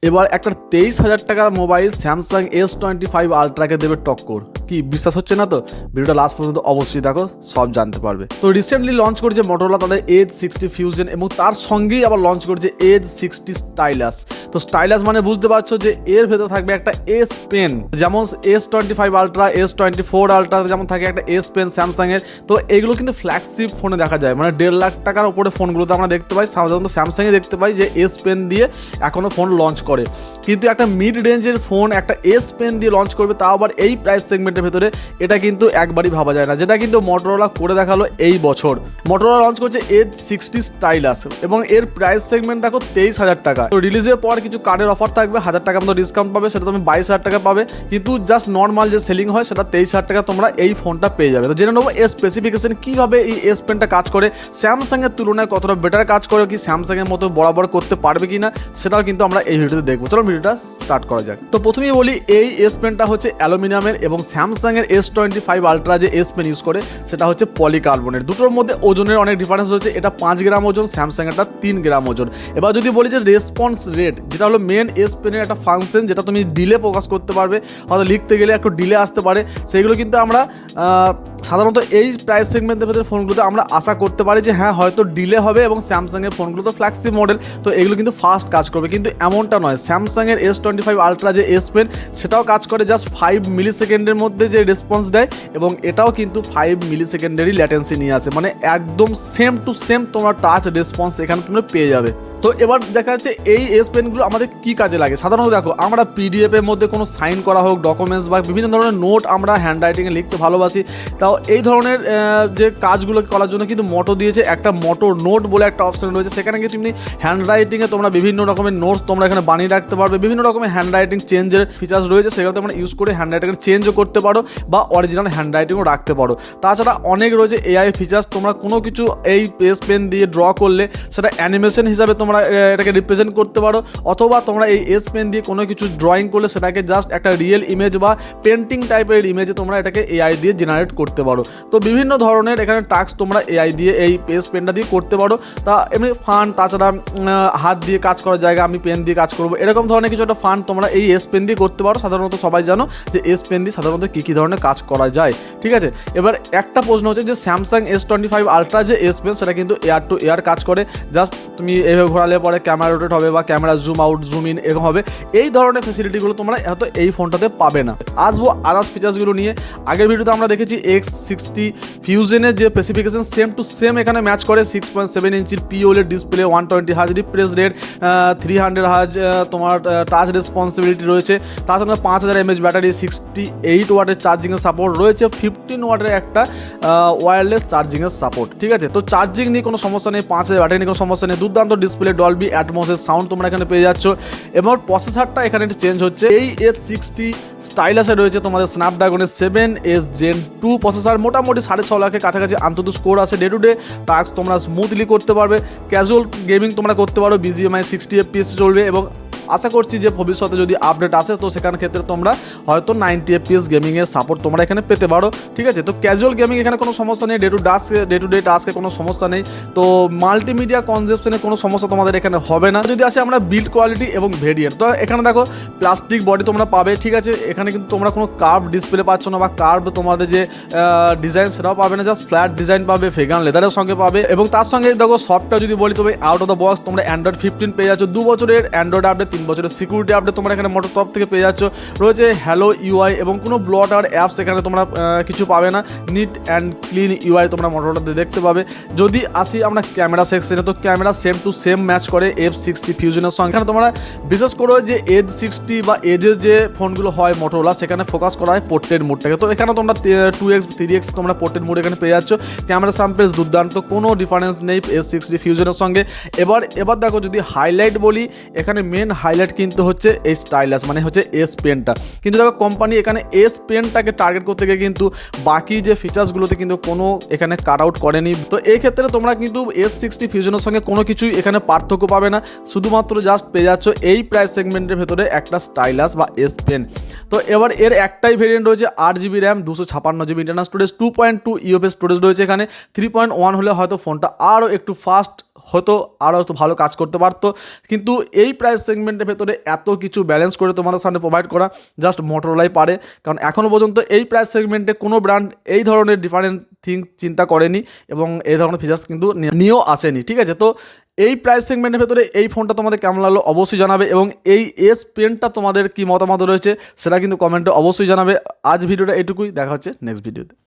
এবার একটা 23,000 টাকার মোবাইল স্যামসাং S25 আলট্রাকে দেবে টক্কর। কি বিশ্বাস হচ্ছে না? তো ভিডিওটা লাস্ট পর্যন্ত অবশ্যই দেখো, সব জানতে পারবে। তো রিসেন্টলি লঞ্চ করেছে মোটোরোলা তাদের এজ 60 ফিউশন এবং তার সঙ্গেই আবার লঞ্চ করেছে এজ 60 স্টাইলাস। তো স্টাইলাস মানে বুঝতে পারছো যে এর ভেতরে থাকবে একটা এস পেন, যেমন S25 আলট্রা, S24 আলট্রা যেমন থাকে একটা এস পেন স্যামসাংয়ের। তো এগুলো কিন্তু ফ্ল্যাগশিপ ফোনে দেখা যায়, মানে 1.5 লাখ টাকার উপরে ফোনগুলোতে আমরা দেখতে পাই, সাধারণত স্যামসাংয়ে দেখতে পাই যে এস পেন দিয়ে এখনও ফোন লঞ্চ করে। কিন্তু একটা মিড রেঞ্জের ফোন একটা এস পেন দিয়ে লঞ্চ করবে, তাও আবার এই প্রাইস সেগমেন্টের ভেতরে, এটা কিন্তু একবারই ভাবা যায় না, যেটা কিন্তু মোটোরোলা করে দেখালো এই বছর। মোটোরোলা লঞ্চ করছে এজ 60 স্টাইলাস এবং এর প্রাইস সেগমেন্ট দেখো 23,000 টাকা। তো রিলিজের পর কিছু কার্ডের অফার থাকবে, 1000 টাকা মতো ডিসকাউন্ট পাবে, সেটা তুমি 22,000 টাকা পাবে। কিন্তু জাস্ট নর্মাল যে সেলিং হয় সেটা 23,000 টাকা তোমরা এই ফোনটা পেয়ে যাবে। তো জেনে নেবো এর স্পেসিফিকেশন, কীভাবে এই এস পেনটা কাজ করে, স্যামসাংয়ের তুলনায় কতটা বেটার কাজ করে, কি স্যামসাংয়ের মতো বরাবর করতে পারবে কি না, সেটাও কিন্তু আমরা এই ভিডিওতে দেখবো। চলো ভিডিওটা স্টার্ট করা যাক। তো প্রথমেই বলি, এই এস পেনটা হচ্ছে অ্যালুমিনিয়ামের এবং স্যামসাংয়ের S25 আলট্রা যে এস পেন ইউজ করে সেটা হচ্ছে পলিকার্বনের। দুটোর মধ্যে ওজনের অনেক ডিফারেন্স রয়েছে, এটা 5 গ্রাম ওজন, স্যামসাংয়েরটা 3 গ্রাম ওজন। এবার যদি বলি যে রেসপন্স রেট, যেটা হলো মেন এস পেনের একটা ফাংশন, যেটা তুমি ডিলে প্রকাশ করতে পারবে, হয়তো লিখতে গেলে একটু ডিলে আসতে পারে, সেইগুলো কিন্তু আমরা সাধারণত এই প্রাইস সেগমেন্টের ভেতরে ফোনগুলোতে আমরা আশা করতে পারি যে হ্যাঁ হয়তো ডিলে হবে, এবং স্যামসাংয়ের ফোনগুলো তো ফ্ল্যাগশিপ মডেল, তো এগুলো কিন্তু ফাস্ট কাজ করবে। কিন্তু এমনটা নয়, স্যামসাংয়ের S25 আলট্রা যে এস পেন সেটাও কাজ করে জাস্ট 5 মিলি সেকেন্ডের মধ্যে যে রেসপন্স দেয়, এবং এটাও কিন্তু 5 মিলি সেকেন্ডেরই ল্যাটেন্সি নিয়ে আসে, মানে একদম সেম টু সেম তোমার টাচ রেসপন্স এখানে তোমরা পেয়ে যাবে। তো এবার দেখা যাচ্ছে এই এস পেনগুলো আমাদের কী কাজে লাগে। সাধারণত দেখো, আমরা পিডিএফের মধ্যে কোনো সাইন করা হোক, ডকুমেন্টস বা বিভিন্ন ধরনের নোট আমরা হ্যান্ড রাইটিংয়ে লিখতে ভালোবাসি, তাও এই ধরনের যে কাজগুলো করার জন্য কিন্তু মোটো দিয়েছে একটা মোটো নোট বলে একটা অপশন রয়েছে। সেখানে কিন্তু তুমি হ্যান্ড রাইটিংয়ে তোমরা বিভিন্ন রকমের নোটস তোমরা এখানে বানিয়ে রাখতে পারবে, বিভিন্ন রকমের হ্যান্ড রাইটিং চেঞ্জের ফিচার্স রয়েছে, সেগুলো তোমরা ইউজ করে হ্যান্ড রাইটিং চেঞ্জও করতে পারো বা অরিজিনাল হ্যান্ড রাইটিংও রাখতে পারো। তাছাড়া অনেক রয়েছে এআই ফিচার্স, তোমরা কোনো কিছু এই এস পেন দিয়ে ড্র করলে সেটা অ্যানিমেশন হিসাবে তোমরা এটাকে রিপ্রেজেন্ট করতে পারো, অথবা তোমরা এই এস পেন দিয়ে কোনো কিছু ড্রয়িং করলে সেটাকে জাস্ট একটা রিয়েল ইমেজ বা পেন্টিং টাইপের ইমেজে তোমরা এটাকে এআই দিয়ে জেনারেট করতে পারো। তো বিভিন্ন ধরনের এখানে টাস্ক তোমরা এআই দিয়ে এই এস পেনটা দিয়ে করতে পারো। তা এমনি ফান, তাছাড়া হাত দিয়ে কাজ করার জায়গায় আমি পেন দিয়ে কাজ করবো, এরকম ধরনের কিছু একটা ফান তোমরা এই এস পেন দিয়ে করতে পারো। সাধারণত সবাই জানো যে এস পেন দিয়ে সাধারণত কী কী ধরনের কাজ করা যায়, ঠিক আছে। এবার একটা প্রশ্ন হচ্ছে যে স্যামসাং S25 আলট্রা যে এস পেন সেটা কিন্তু এয়ার টু এয়ার কাজ করে, জাস্ট তুমি এভাবে ঘোরালে পরে ক্যামেরা রোটেট হবে বা camera zoom out zoom in এরকম হবে। এই ধরনের ফেসিলিটিগুলো তোমরা হয়তো এই ফোনটাতে পাবে না। আসবো আদার্স ফিচার্সগুলো নিয়ে। আগের ভিডিওতে আমরা দেখেছি X60 ফিউশনের যে স্পেসিফিকেশন সেম টু সেম এখানে ম্যাচ করে, 6.7 ইঞ্চির POLED display, 120 hertz refresh rate, 300 hertz তোমার টাচ রেসপন্সিবিলিটি রয়েছে। তাছাড়া 5000 mAh ব্যাটারি, 68 ওয়াটের চার্জিংয়ের সাপোর্ট রয়েছে, 15 ওয়াটের একটা ওয়্যারলেস চার্জিংয়ের সাপোর্ট, ঠিক আছে। তো চার্জিং নিয়ে কোনো সমস্যা নেই, 5000 ব্যাটারি নিয়ে কোনো সমস্যা নেই, দুর্দান্ত ডিসপ্লে, ডলবি অ্যাটমসের সাউন্ড তোমরা এখানে পেয়ে যাচ্ছ। এবং প্রসেসরটা এখানে চেঞ্জ হচ্ছে, এই S60 স্টাইলাসে রয়েছে তোমাদের স্ন্যাপড্রাগনের 7S Gen 2 প্রসেসর, মোটামুটি 6.5 লাখের কাছাকাছি আন্তত স্কোর আছে। ডে টু ডে টাস্ক তোমরা স্মুথলি করতে পারবে, ক্যাজুয়াল গেমিং তোমরা করতে পারো, BGMI 60 FPS চলবে, এবং আশা করছি যে ভবিষ্যতে যদি আপডেট আসে তো সেখানে ক্ষেত্রে তোমরা হয়তো 90 FPS গেমিংয়ের সাপোর্ট তোমরা এখানে পেতে পারো, ঠিক আছে। তো ক্যাজুয়াল গেমিং এখানে কোনো সমস্যা নেই, ডে টু ডে টাস্কে কোনো সমস্যা নেই। তো মাল্টিমিডিয়া কনজেপশনে কোনো সমস্যা তোমাদের এখানে হবে না। যদি আসে আমরা বিল্ড কোয়ালিটি এবং ভেরিয়েন্ট, তো এখানে দেখো প্লাস্টিক বডি তোমরা পাবে, ঠিক আছে। এখানে কিন্তু তোমরা কোনো কার্ভ ডিসপ্লে পাচ্ছ না, বা কার্ভ তোমাদের যে ডিজাইন সেটাও পাবে না, জাস্ট ফ্ল্যাট ডিজাইন পাবে, ভেগান লেদারের সঙ্গে পাবে। এবং তার সঙ্গে দেখো সফটওয়্যার যদি বলি তবে আউট অফ দ্য বক্স তোমরা অ্যান্ড্রয়েড 15 পেয়ে যাচ্ছ, 2 বছরের অ্যান্ড্রয়েড আপডেট, 3 বছরের সিকিউরিটি আপডেট তোমরা এখানে মোটর তরফ থেকে পেয়ে যাচ্ছ। রয়েছে হ্যালো ইউআই এবং কোনো ব্লটার অ্যাপস এখানে তোমরা কিছু পাবে না, নিট অ্যান্ড ক্লিন ইউআই তোমরা মোটরটাতে দেখতে পাবে। যদি আসি আমরা ক্যামেরা সেকশনে, তো camera same to same match করে F60 ফিউশনের সঙ্গে। এখানে তোমরা বিশেষ করে যে এজ 60 বা এজের যে ফোনগুলো হয় মোটরোলা, সেখানে ফোকাস করা হয় পোর্ট্রেট মোডটাকে। তো এখানে তোমরা 2x 3x তোমরা পোর্ট্রেট মোড এখানে পেয়ে যাচ্ছ। ক্যামেরা সাম্পেস দুর্দান্ত, কোনো ডিফারেন্স নেই S60 ফিউশনের সঙ্গে। এবার দেখো যদি হাইলাইট বলি, এখানে মেন হাইলাইট কিন্তু হচ্ছে এই স্টাইলাস, মানে হচ্ছে এস পেনটা। কিন্তু দেখো কোম্পানি এখানে এস পেনটাকে টার্গেট করতে গিয়ে কিন্তু বাকি যে ফিচার্সগুলোতে কিন্তু কোনো এখানে কাট আউট করেনি। তো এই ক্ষেত্রে তোমরা কিন্তু S60 ফিউশনের সঙ্গে কোনো কিছুই এখানে পার্থক্য পাবে না, শুধুমাত্র জাস্ট পেয়ে যাচ্ছ এই প্রাইস সেগমেন্টের ভেতরে একটা স্টাইলাস বা এস পেন। তো এবার এর একটাই ভেরিয়েন্ট রয়েছে 8GB RAM, 256GB internal storage, 2.2 UFS storage রয়েছে এখানে। 3.1 হলে হয়তো ফোনটা আরও একটু ফাস্ট হয়তো আরও হয়তো ভালো কাজ করতে পারতো, কিন্তু এই প্রাইস সেগমেন্টের ভেতরে এত কিছু ব্যালেন্স করে তোমাদের সামনে প্রোভাইড করা জাস্ট মোটরোলাই পারে। কারণ এখনও পর্যন্ত এই প্রাইস সেগমেন্টে কোনো ব্র্যান্ড এই ধরনের ডিফারেন্ট থিং চিন্তা করেনি এবং এই ধরনের ফিচার্স কিন্তু নিয়েও আসেনি। ঠিক আছে, তো এই প্রাইস সেগমেন্টের ভেতরে এই ফোনটা তোমাদের কেমন লাগলো অবশ্যই জানাবে, এবং এই এস পেনটা তোমাদের কি মতামত রয়েছে সেটা কিন্তু কমেন্টে অবশ্যই জানাবে। আজ ভিডিওটা এটুকুই, দেখা হচ্ছে নেক্সট ভিডিওতে।